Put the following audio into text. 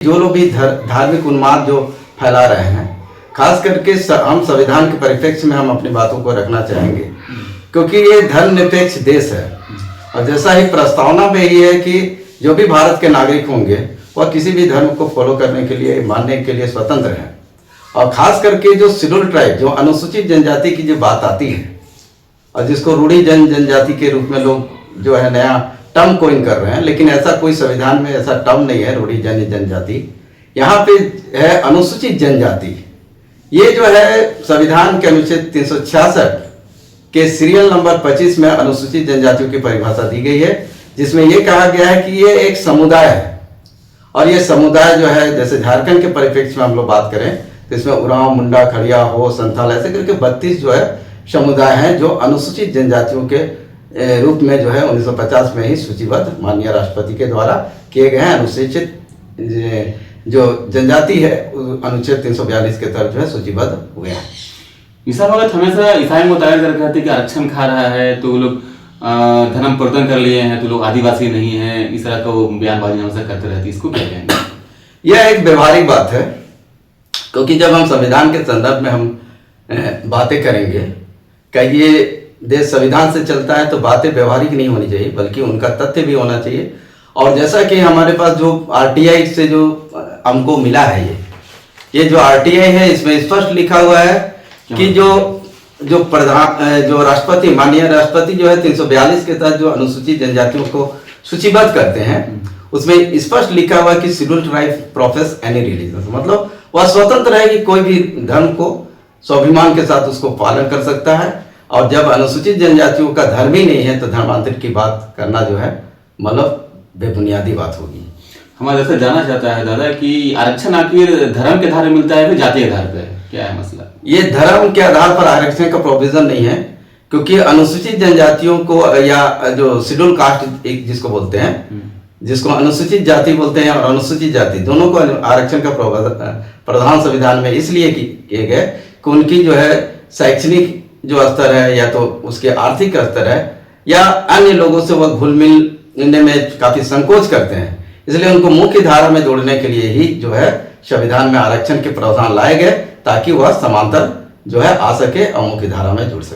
जो लोग भी धार्मिक उन्माद जो फैला रहे हैं, खास करके हम संविधान के परिप्रेक्ष्य में हम अपनी बातों को रखना चाहेंगे, क्योंकि ये धर्मनिरपेक्ष देश है। और जैसा ही प्रस्तावना में ये है कि जो भी भारत के नागरिक होंगे वह किसी भी धर्म को फॉलो करने के लिए, मानने के लिए स्वतंत्र हैं। और खास करके जो शेड्यूल ट्राइब, जो अनुसूचित जनजाति की जो बात आती है और जिसको रूढ़ी जनजाति के रूप में लोग जो है नया टर्म कोइन कर रहे हैं, लेकिन ऐसा कोई संविधान में ऐसा टर्म नहीं है रूढ़ी जनजाति। यहाँ पे है अनुसूचित जनजाति। ये जो है संविधान के अनुच्छेद 366 के सीरियल नंबर 25 में अनुसूचित जनजातियों की परिभाषा दी गई है, जिसमें ये कहा गया है कि ये एक समुदाय है। और ये समुदाय जो है, जैसे झारखंड के परिप्रेक्ष्य में हम लोग बात करें तो इसमें उरांव, मुंडा, खड़िया, हो, संथाल, ऐसे करके 32 जो है समुदाय हैं जो अनुसूचित जनजातियों के रूप में जो है 1950 में ही सूचीबद्ध माननीय राष्ट्रपति के द्वारा किए गए हैं। अनुसूचित जो जनजाति है अनुच्छेद 342 के तहत जो है सूचीबद्ध हुए हैं। ईसा भगत हमेशा ईसाई मुताबिक कहते हैं कि आरक्षण खा रहा है, तो लोग धर्म परिवर्तन कर लिए हैं, तो लोग आदिवासी नहीं है, इस तरह का वो बयानबाजी हमेशा करते रहती है। इसको क्या कहेंगे? यह एक व्यवहारिक बात है, क्योंकि जब हम संविधान के संदर्भ में हम बातें करेंगे, कहिए देश संविधान से चलता है, तो बातें व्यवहारिक नहीं होनी चाहिए बल्कि उनका तथ्य भी होना चाहिए। और जैसा कि हमारे पास जो आरटीआई से जो हमको मिला है, ये जो आरटीआई है इसमें स्पष्ट लिखा हुआ है कि जो राष्ट्रपति, माननीय राष्ट्रपति जो है 342 के तहत जो अनुसूचित जनजातियों को सूचीबद्ध करते हैं, उसमें स्पष्ट लिखा हुआ है कि schedule tribe profess any religion, मतलब वह स्वतंत्र है कि कोई भी धर्म को स्वाभिमान के साथ उसको पालन कर सकता है। और जब अनुसूचित जनजातियों का धर्म ही नहीं है तो धर्मांतर की बात करना जो है मतलब बेबुनियादी बात होगी। हमारा जैसे जानना चाहता है दादा कि आरक्षण आखिर धर्म के आधार पर मिलता है फिर जाति के आधार पर, क्या है मसला? ये धर्म के आधार पर आरक्षण का प्रोविजन नहीं है, क्योंकि अनुसूचित जनजातियों को या जो शेड्यूल कास्ट एक जिसको बोलते हैं, जिसको अनुसूचित जाति बोलते हैं और अनुसूचित जाति, दोनों को आरक्षण का प्रावधान संविधान में इसलिए किए गए कि उनकी जो है शैक्षणिक जो स्तर है या तो उसके आर्थिक स्तर है या अन्य लोगों से वह घुल मिलने में काफी संकोच करते हैं, इसलिए उनको मुख्य धारा में जोड़ने के लिए ही जो है संविधान में आरक्षण के प्रावधान लाए गए, ताकि वह समांतर जो है आ सके और मुख्य धारा में जुड़ सके।